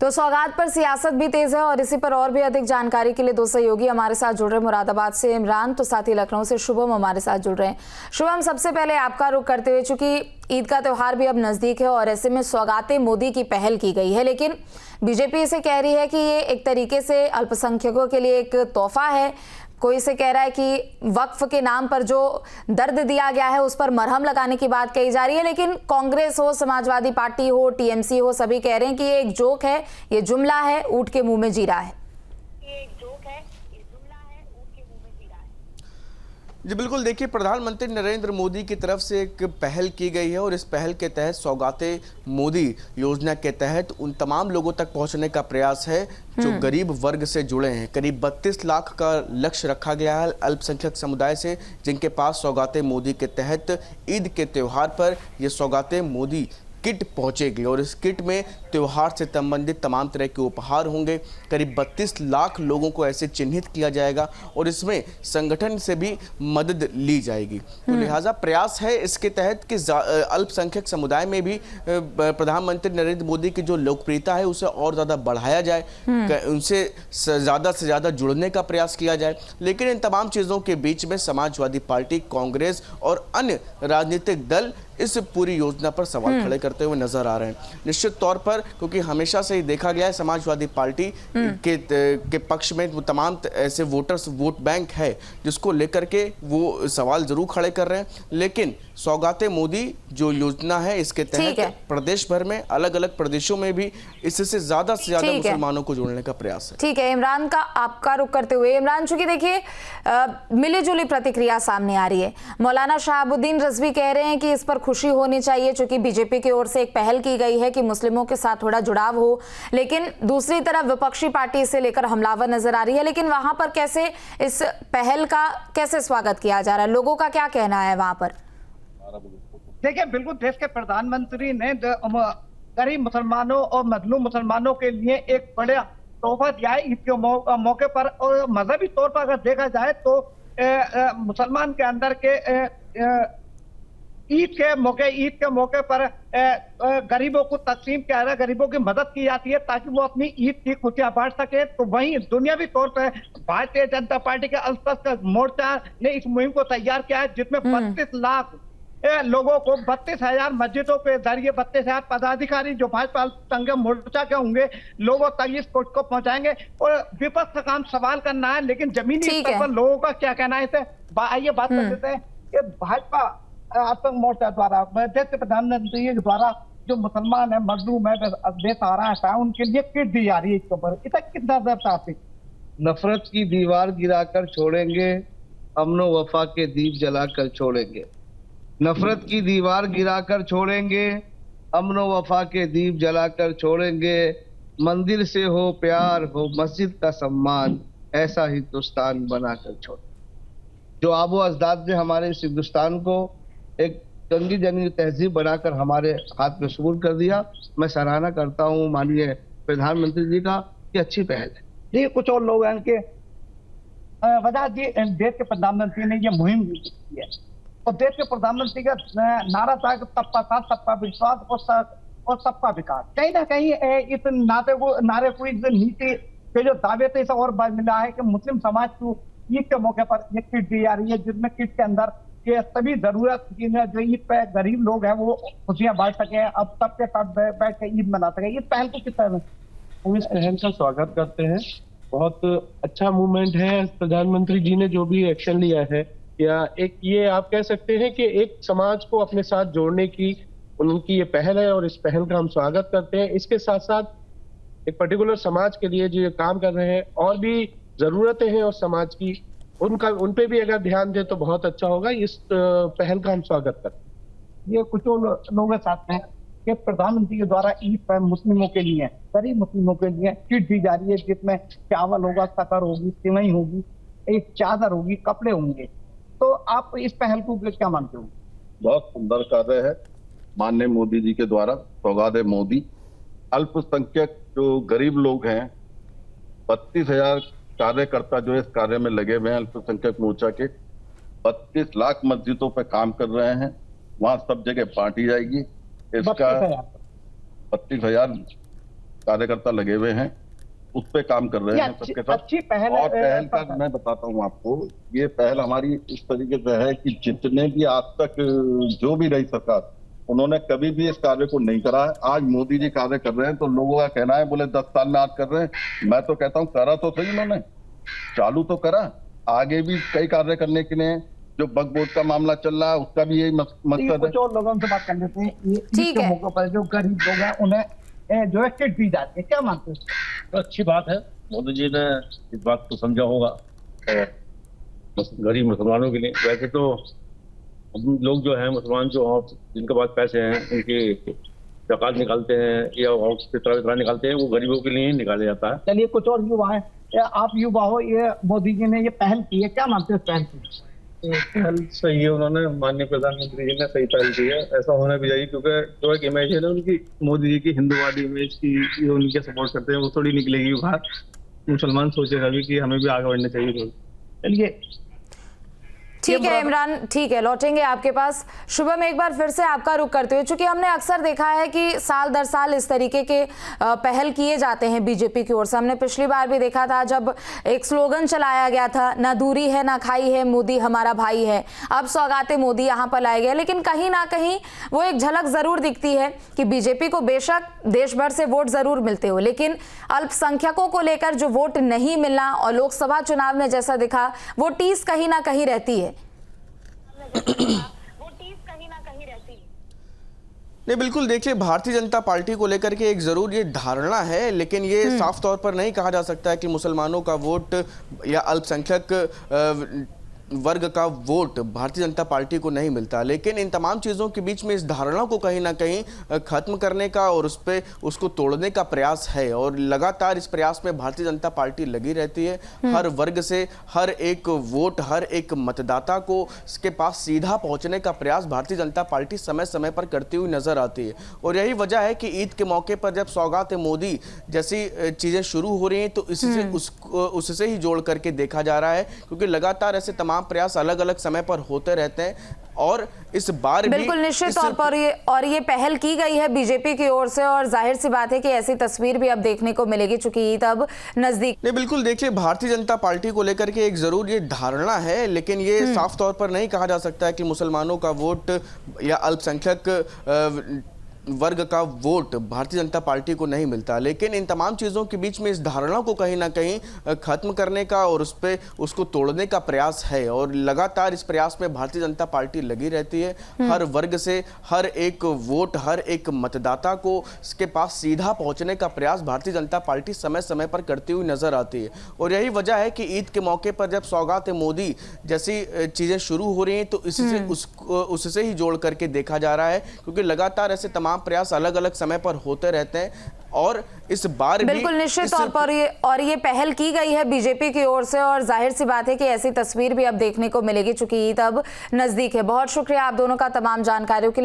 तो सौगात पर सियासत भी तेज है और इसी पर और भी अधिक जानकारी के लिए दो सहयोगी हमारे साथ जुड़ रहे हैं। मुरादाबाद से इमरान, तो साथ ही लखनऊ से शुभम हमारे साथ जुड़ रहे हैं। शुभम, सबसे पहले आपका रुख करते हुए, चूंकि ईद का त्यौहार भी अब नजदीक है और ऐसे में सौगाते मोदी की पहल की गई है, लेकिन बीजेपी इसे कह रही है कि ये एक तरीके से अल्पसंख्यकों के लिए एक तोहफा है। कोई इसे कह रहा है कि वक्फ के नाम पर जो दर्द दिया गया है उस पर मरहम लगाने की बात कही जा रही है, लेकिन कांग्रेस हो, समाजवादी पार्टी हो, टीएमसी हो, सभी कह रहे हैं कि ये एक जोक है, ये जुमला है, ऊंट के मुंह में जीरा है। जी बिल्कुल, देखिए प्रधानमंत्री नरेंद्र मोदी की तरफ से एक पहल की गई है और इस पहल के तहत सौगाते मोदी योजना के तहत उन तमाम लोगों तक पहुंचने का प्रयास है जो गरीब वर्ग से जुड़े हैं। करीब 32 लाख का लक्ष्य रखा गया है अल्पसंख्यक समुदाय से, जिनके पास सौगाते मोदी के तहत ईद के त्यौहार पर ये सौगाते मोदी किट पहुंचेगी और इस किट में त्यौहार से संबंधित तमाम तरह के उपहार होंगे। करीब 32 लाख लोगों को ऐसे चिन्हित किया जाएगा और इसमें संगठन से भी मदद ली जाएगी। तो लिहाजा प्रयास है इसके तहत कि अल्पसंख्यक समुदाय में भी प्रधानमंत्री नरेंद्र मोदी की जो लोकप्रियता है उसे और ज़्यादा बढ़ाया जाए, उनसे ज़्यादा से ज़्यादा जुड़ने का प्रयास किया जाए। लेकिन इन तमाम चीज़ों के बीच में समाजवादी पार्टी, कांग्रेस और अन्य राजनीतिक दल इस पूरी योजना पर सवाल खड़े करते हुए नजर आ रहे हैं। निश्चित तौर पर, क्योंकि हमेशा से ही देखा गया है समाजवादी पार्टी के पक्ष में वो तमाम ऐसे वोट बैंक है जिसको लेकर के वो सवाल जरूर खड़े कर रहे हैं। लेकिन सौगाते मोदी जो योजना है इसके तहत प्रदेश भर में अलग अलग प्रदेशों में भी इससे से ज्यादा मुसलमानों को जोड़ने का प्रयास है। ठीक है इमरान, का आपका रुख करते हुए इमरान, चूंकि देखिए मिली जुली प्रतिक्रिया सामने आ रही है। मौलाना शहाबुद्दीन रजवी कह रहे हैं कि इस पर खुशी होनी चाहिए चूंकि बीजेपी की ओर से एक पहल की गई है कि मुस्लिमों के साथ थोड़ा जुड़ाव हो, लेकिन दूसरी तरफ विपक्षी पार्टी इसे लेकर हमलावर नजर आ रही है। लेकिन वहां पर कैसे इस पहल का कैसे स्वागत किया जा रहा है, लोगों का क्या कहना है वहां पर? देखिए, बिल्कुल देश के प्रधानमंत्री ने गरीब मुसलमानों और मजलूम मुसलमानों के लिए एक बड़ा तोहफा दिया है ईद के मौके पर। और मजहबी तौर पर अगर देखा जाए तो मुसलमान के अंदर के ईद के मौके पर गरीबों को तकसीम किया जा, गरीबों की मदद की जाती है ताकि वो अपनी ईद की खुशियां बांट सके। तो वहीं दुनियावी तौर पर भारतीय जनता पार्टी के अल्पसंख्यक मोर्चा ने इस मुहिम को तैयार किया है, जिसमें 32 लाख लोगों को 32,000 मस्जिदों के जरिए 32,000 पदाधिकारी जो भाजपा अल्पसंख्यक मोर्चा के होंगे लोगों तक इस कोट को पहुंचाएंगे। और विपक्ष का काम सवाल करना है, लेकिन जमीनी स्तर पर लोगों का क्या कहना है इसे आइए बात कर लेते हैं। कि भाजपा अल्पसंख्यक मोर्चा द्वारा देश के प्रधानमंत्री के द्वारा जो मुसलमान है, मजलूम है, बेसहारा है, उनके लिए किट दी जा रही है। इसके ऊपर इतना कितना दर्द आप? नफरत की दीवार गिराकर छोड़ेंगे, अमनो वफा के दीप जलाकर छोड़ेंगे। नफरत की दीवार गिराकर छोड़ेंगे, अमनो वफा के दीप जलाकर छोड़ेंगे। मंदिर से हो प्यार, हो मस्जिद का सम्मान, ऐसा हिंदुस्तान बनाकर छोड़। जो आबो अजदाद ने हमारे इस हिंदुस्तान को एक जंगी जंगी तहजीब बनाकर हमारे हाथ में सुपुर्द कर दिया। मैं सराहना करता हूँ माननीय प्रधानमंत्री जी का, ये अच्छी पहल है। जी, कुछ और लोग हैं कि वजह जी देश के प्रधानमंत्री ने ये मुहिम की है और देश के प्रधानमंत्री का नारा था सबका साथ, सबका विश्वास और सबका विकास। कहीं ना कहीं इस नारे को इस नीति के जो दावे थे इसे और मिला है कि मुस्लिम समाज को ईद के मौके पर ये किट दी जा रही है, जिसमें किट के अंदर ये सभी जरूरत जो ईद पे गरीब लोग हैं वो खुशियां बांट सके, अब सबके साथ बैठ के ईद मना सके। इस पहल को किस तरह हम इस पहल का स्वागत करते हैं। बहुत अच्छा मूवमेंट है। प्रधानमंत्री जी ने जो भी एक्शन लिया है, या एक ये आप कह सकते हैं कि एक समाज को अपने साथ जोड़ने की उनकी ये पहल है और इस पहल का हम स्वागत करते हैं। इसके साथ साथ एक पर्टिकुलर समाज के लिए जो ये काम कर रहे हैं, और भी जरूरतें हैं और समाज की उन पे भी अगर ध्यान दें तो बहुत अच्छा होगा। इस पहल का हम स्वागत करते हैं। ये कुछ लोग साथ हैं कि प्रधानमंत्री के द्वारा ईद पर मुस्लिमों के लिए, गरीब मुस्लिमों के लिए किट दी जा रही है, जिसमें चावल होगा, शक्कर होगी, सिवई होगी, एक चादर होगी, कपड़े होंगे। तो आप इस पहल को क्या मानते हो? बहुत सुंदर कार्य है माननीय मोदी जी के द्वारा। सौगाते मोदी अल्पसंख्यक जो गरीब लोग हैं, 32,000 कार्यकर्ता जो इस कार्य में लगे हुए हैं अल्पसंख्यक मोर्चा के, 32 लाख मस्जिदों पर काम कर रहे हैं, वहां सब जगह बांटी जाएगी। इसका 32,000 कार्यकर्ता लगे हुए हैं, उस पे काम कर रहे ये हैं सबके साथ। अच्छी पहल और पहल का है। मैं बताता हूँ आपको, ये पहल हमारी इस तरीके से है कि जितने भी आज तक जो भी रही सरकार, उन्होंने कभी भी इस कार्य को नहीं करा है। आज मोदी जी कार्य कर रहे हैं तो लोगों का कहना है बोले 10 साल में आज कर रहे हैं। मैं तो कहता हूँ करा तो सही, उन्होंने चालू तो करा, आगे भी कई कार्य करने के लिए। जो वक्फ बोर्ड का मामला चल रहा है उसका भी यही मकसद है। कुछ और लोगों से बात कर लेते हैं। ये ईद ठीक के है। मौके पर जो गरीब लोग हैं उन्हें जो है किट दी जाती है, क्या मानते हैं? तो अच्छी बात है, मोदी जी ने इस बात को समझा होगा और गरीब मुसलमानों के लिए। वैसे तो हम लोग जो हैं मुसलमान जो हैं, जिनके पास पैसे हैं, उनकी ज़कात निकालते हैं या फितरा निकालते हैं, वो गरीबों के लिए ही निकाला जाता है। चलिए कुछ और युवा है, आप युवा हो, ये मोदी जी ने ये पहल की है, क्या मानते हैं इस पहल की? पहल सही है, उन्होंने माननीय प्रधानमंत्री जी ने सही पहल की है, ऐसा होना भी चाहिए। क्योंकि जो एक इमेज है ना उनकी, मोदी जी की हिंदुवादी इमेज की, जो उनके सपोर्ट करते हैं, वो थोड़ी निकलेगी बाहर। मुसलमान सोचेगा भी कि हमें भी आगे बढ़ना चाहिए। चलिए ठीक है इमरान, ठीक है, लौटेंगे आपके पास। शुभम, एक बार फिर से आपका रुख करते हुए, चूंकि हमने अक्सर देखा है कि साल दर साल इस तरीके के पहल किए जाते हैं बीजेपी की ओर से। हमने पिछली बार भी देखा था जब एक स्लोगन चलाया गया था, ना दूरी है ना खाई है, मोदी हमारा भाई है। अब सौगाते मोदी यहाँ पर लाए गए, लेकिन कहीं ना कहीं वो एक झलक जरूर दिखती है कि बीजेपी को बेशक देश भर से वोट जरूर मिलते हो, लेकिन अल्पसंख्यकों को लेकर जो वोट नहीं मिलना और लोकसभा चुनाव में जैसा दिखा, वो टीस कहीं ना कहीं रहती है। नहीं, बिल्कुल, देखिए भारतीय जनता पार्टी को लेकर के एक जरूर ये धारणा है, लेकिन ये साफ तौर पर नहीं कहा जा सकता है कि मुसलमानों का वोट या अल्पसंख्यक वर्ग का वोट भारतीय जनता पार्टी को नहीं मिलता। लेकिन इन तमाम चीज़ों के बीच में इस धारणा को कहीं ना कहीं खत्म करने का और उसको तोड़ने का प्रयास है, और लगातार इस प्रयास में भारतीय जनता पार्टी लगी रहती है। हर वर्ग से हर एक वोट, हर एक मतदाता को इसके पास सीधा पहुंचने का प्रयास भारतीय जनता पार्टी समय समय पर करती हुई नजर आती है। और यही वजह है कि ईद के मौके पर जब सौगात मोदी जैसी चीज़ें शुरू हो रही हैं तो उससे ही जोड़ करके देखा जा रहा है, क्योंकि लगातार ऐसे तमाम प्रयास अलग अलग समय पर होते रहते हैं। और इस बार भी बिल्कुल निश्चित तौर पर ये पहल की गई है बीजेपी की ओर से, और जाहिर सी बात है कि ऐसी तस्वीर भी अब देखने को मिलेगी चूंकि ईद अब नजदीक। नहीं, बिल्कुल, देखिए भारतीय जनता पार्टी को लेकर के एक जरूर ये धारणा है, लेकिन ये साफ तौर पर नहीं कहा जा सकता है कि मुसलमानों का वोट या अल्पसंख्यक वर्ग का वोट भारतीय जनता पार्टी को नहीं मिलता। लेकिन इन तमाम चीज़ों के बीच में इस धारणा को कहीं ना कहीं खत्म करने का और उसको तोड़ने का प्रयास है, और लगातार इस प्रयास में भारतीय जनता पार्टी लगी रहती है। हर वर्ग से हर एक वोट, हर एक मतदाता को इसके पास सीधा पहुंचने का प्रयास भारतीय जनता पार्टी समय समय पर करती हुई नजर आती है। और यही वजह है कि ईद के मौके पर जब सौगात मोदी जैसी चीज़ें शुरू हो रही हैं तो उससे ही जोड़ करके देखा जा रहा है, क्योंकि लगातार ऐसे तमाम प्रयास अलग अलग समय पर होते रहते हैं। और इस बार बिल्कुल निश्चित तौर पर ये पहल की गई है बीजेपी की ओर से, और जाहिर सी बात है कि ऐसी तस्वीर भी अब देखने को मिलेगी चूंकि ईद अब नजदीक है। बहुत शुक्रिया आप दोनों का तमाम जानकारियों के लिए।